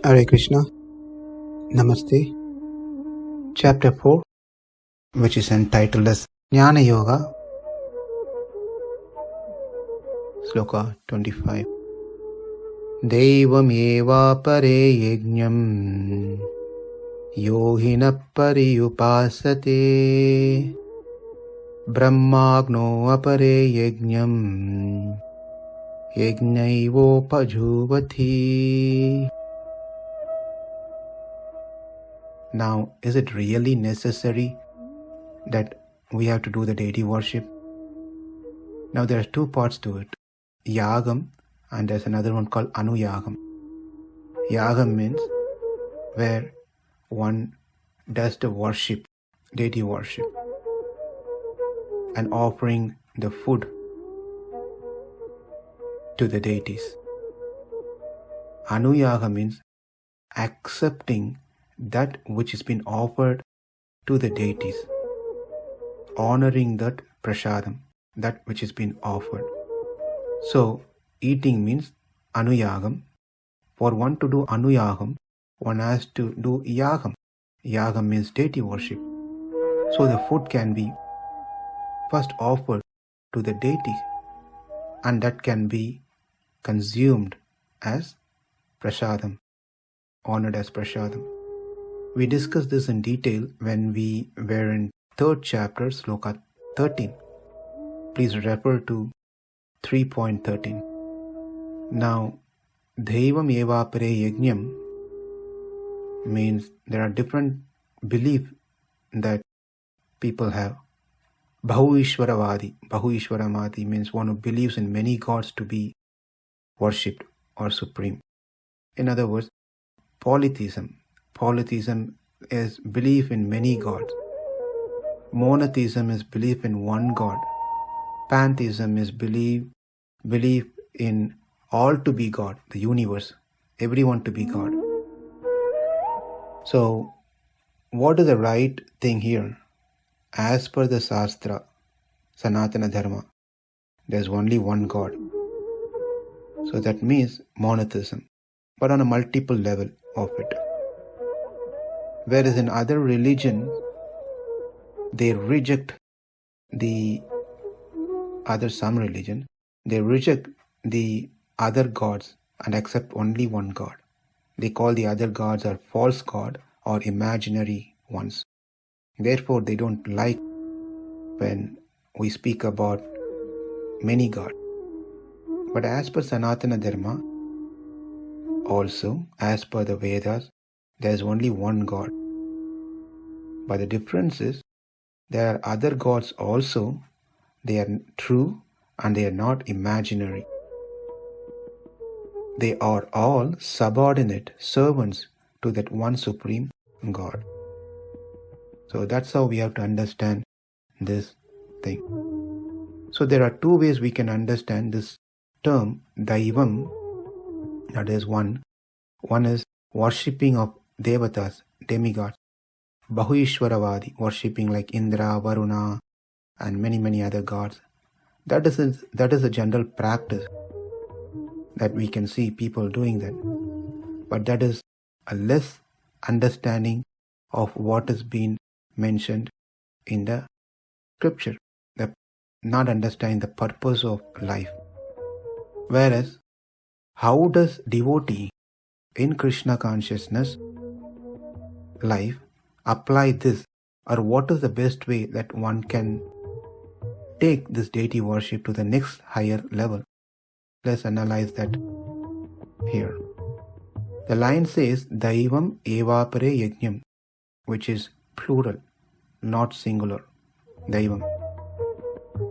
Hare Krishna. Namaste. Chapter 4, which is entitled as Jnana Yoga. Sloka 25. Daivam evāpare yajñaṁ yoginaḥ paryupāsate brahmāgnāv apare yajñaṁ yajñenaivopajuhvati. Now, is it really necessary that we have to do the deity worship? Now, there are two parts to it. Yagam, and there's another one called anuyagam. Yagam means where one does the worship, deity worship, and offering the food to the deities. Anuyaga means accepting that which has been offered to the deities, honoring that prasadam, that which has been offered. So, eating means anuyagam. For one to do anuyagam, one has to do yagam. Yagam means deity worship. So the food can be first offered to the deities, and that can be consumed as prasadam, honored as prasadam. We discussed this in detail when we were in 3rd chapter, Sloka 13. Please refer to 3.13. Now, daivam evāpare yajñaṁ means there are different beliefs that people have. Bahuishvaramadi means one who believes in many gods to be worshipped or supreme. In other words, polytheism. Polytheism is belief in many gods. Monotheism is belief in one God. Pantheism is belief in all to be God, the universe, everyone to be God. So, what is the right thing here? As per the Shastra, Sanatana Dharma, there is only one God. So that means monotheism, but on a multiple level of it. Whereas in other religions, they reject the some religion, they reject the other gods and accept only one God. They call the other gods are false god or imaginary ones. Therefore, they don't like when we speak about many gods. But as per Sanatana Dharma, also as per the Vedas, there is only one God. But the difference is, there are other gods also. They are true and they are not imaginary. They are all subordinate servants to that one supreme God. So that's how we have to understand this thing. So there are two ways we can understand this term daivam. That is one. One is worshipping of devatas, demigods. Bahuishvaravadi, worshipping like Indra, Varuna, and many other gods. That is a general practice that we can see people doing that. But that is a less understanding of what has been mentioned in the scripture, not understanding the purpose of life. Whereas, how does devotee in Krishna consciousness life apply this, or what is the best way that one can take this deity worship to the next higher level? Let's analyze that here. The line says daivam evāpare yajñaṁ, which is plural, not singular. Daivam.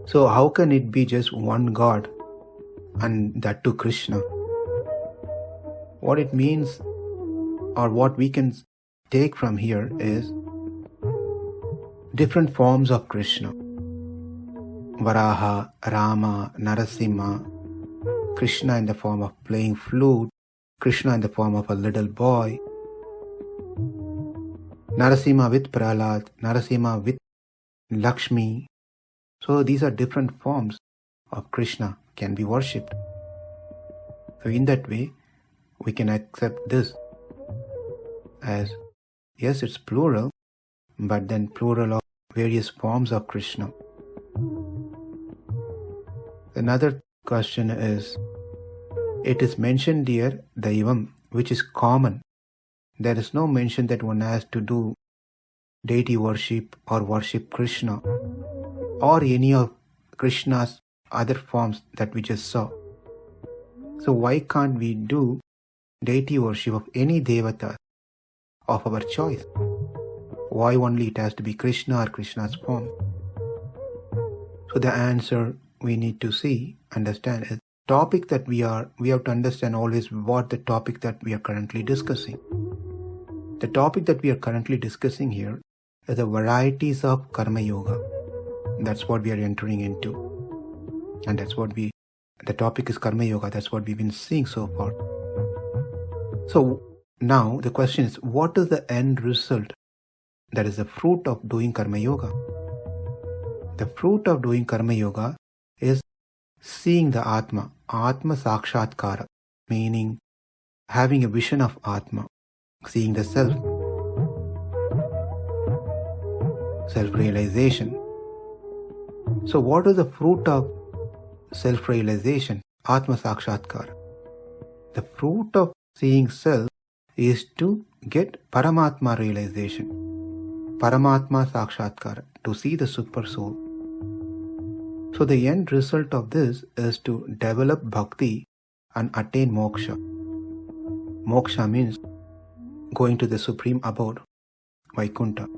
So how can it be just one God, and that to Krishna? What it means, or what we can take from here, is different forms of Krishna. Varaha, Rama, Narasimha, Krishna in the form of playing flute, Krishna in the form of a little boy, Narasimha with Prahlad, Narasimha with Lakshmi. So these are different forms of Krishna can be worshipped. So in that way, we can accept this. as, yes, it's plural, but then plural of various forms of Krishna. Another question is, it is mentioned here, daivam, which is common. There is no mention that one has to do deity worship or worship Krishna or any of Krishna's other forms that we just saw. So why can't we do deity worship of any devata of our choice? Why only it has to be Krishna or Krishna's form? So the answer we need to understand is topic that we have to understand always what the topic that we are currently discussing. The topic that we are currently discussing here is the varieties of karma yoga. That's what we are entering into. And that's what the topic is karma yoga. That's what we've been seeing so far. So now the question is, what is the end result? That is the fruit of doing karma yoga. The fruit of doing karma yoga is seeing the Atma Sakshatkara, meaning having a vision of Atma, seeing the self, self-realization. So what is the fruit of self-realization, Atma Sakshatkara? The fruit of seeing self is to get Paramatma realization, Paramatma Sakshatkara, to see the Super Soul. So the end result of this is to develop bhakti and attain moksha. Moksha means going to the supreme abode, Vaikuntha.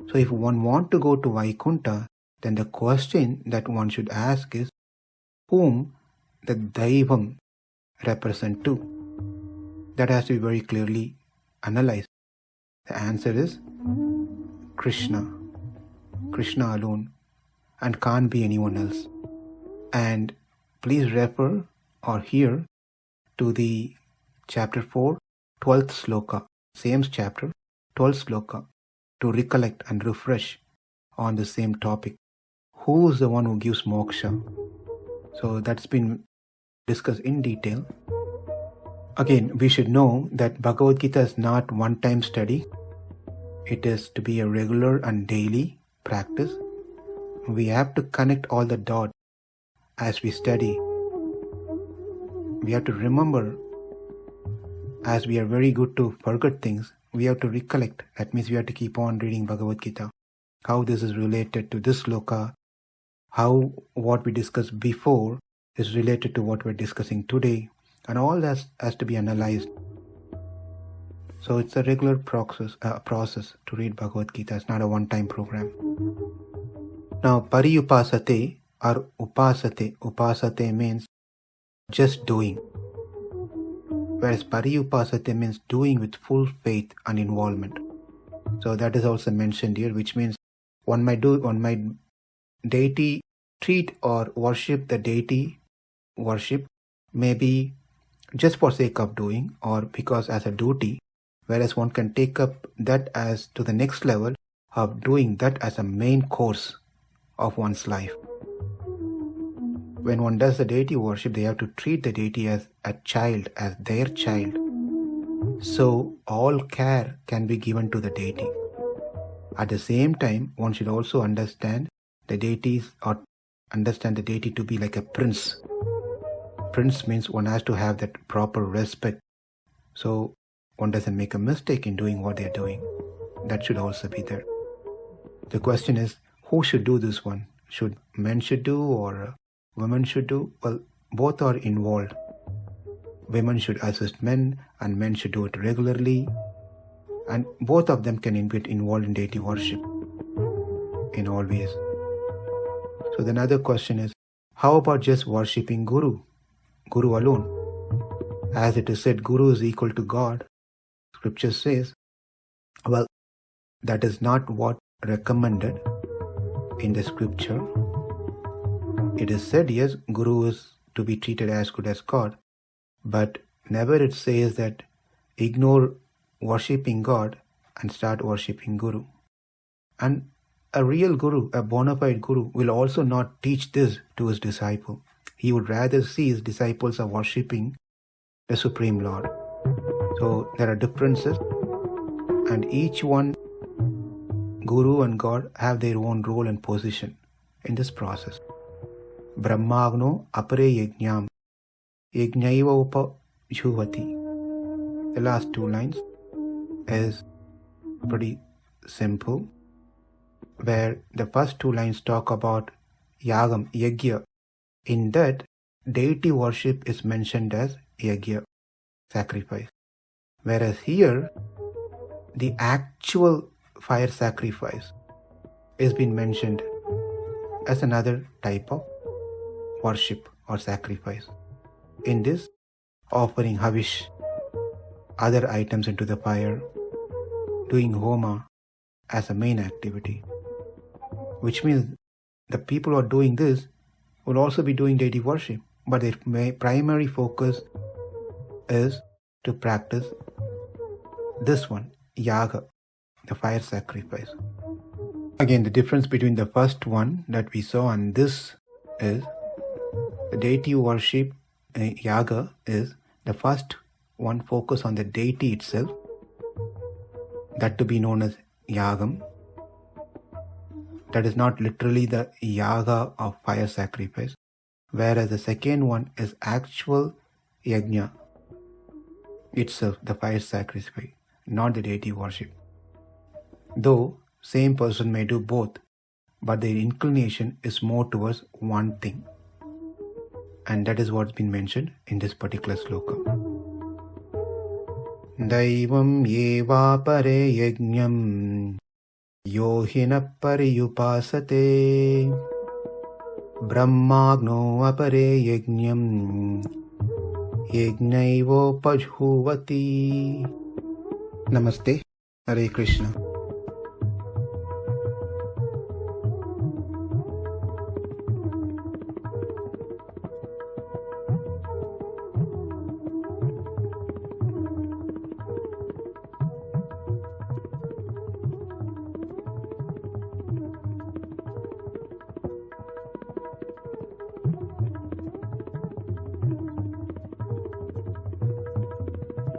So if one wants to go to Vaikuntha, then the question that one should ask is, whom the daivam represent to? That has to be very clearly analyzed. The answer is Krishna. Krishna alone, and can't be anyone else. And please refer or hear to the chapter 4, 12th sloka, same chapter, 12th sloka, to recollect and refresh on the same topic. Who is the one who gives moksha? So that's been discussed in detail. Again, we should know that Bhagavad Gita is not one-time study. It is to be a regular and daily practice. We have to connect all the dots as we study. We have to remember, as we are very good to forget things, we have to recollect. That means we have to keep on reading Bhagavad Gita. How this is related to this sloka, how what we discussed before is related to what we're discussing today, and all that has to be analyzed. So it's a regular process to read Bhagavad Gita. It's not a one-time program. Now, paryupāsate or upasate means just doing. Whereas paryupāsate means doing with full faith and involvement. So that is also mentioned here, which means one might deity treat or worship the deity worship maybe just for sake of doing or because as a duty, whereas one can take up that as to the next level of doing that as a main course of one's life. When one does the deity worship, they have to treat the deity as a child, as their child. So all care can be given to the deity. At the same time, one should also understand the deities or understand the deity to be like a prince. Prince means one has to have that proper respect. So one doesn't make a mistake in doing what they're doing. That should also be there. The question is, who should do this one? Should men should do or women should do? Well, both are involved. Women should assist men and men should do it regularly. And both of them can get involved in deity worship in all ways. So the another question is, how about just worshipping Guru alone? As it is said, Guru is equal to God. Scripture says, well, that is not what recommended in the scripture. It is said, yes, Guru is to be treated as good as God, but never it says that ignore worshipping God and start worshipping Guru. And a real Guru, a bona fide Guru, will also not teach this to his disciple. He would rather see his disciples are worshipping the Supreme Lord. So there are differences. And each one, Guru and God, have their own role and position in this process. Brahmāgnāv apare yajñaṁ yajñenaivopajuhvati. The last two lines is pretty simple, where the first two lines talk about yagam, yajña. In that, deity worship is mentioned as yajña, sacrifice. Whereas here, the actual fire sacrifice is being mentioned as another type of worship or sacrifice. In this, offering havish, other items into the fire, doing homa as a main activity, which means the people who are doing this will also be doing deity worship, but their primary focus is to practice this one, yaga, the fire sacrifice. Again, the difference between the first one that we saw and this is the deity worship, yaga, is the first one focus on the deity itself, that to be known as yagam. That is not literally the yaga of fire sacrifice, whereas the second one is actual yajña itself, the fire sacrifice, not the deity worship. Though same person may do both, but their inclination is more towards one thing. And that is what's been mentioned in this particular sloka. Daivam evāpare yajñaṁ yoginaḥ paryupāsate brahmāgnāv apare yajñaṁ yajñenaivopajuhvati. Namaste. Hare Krishna.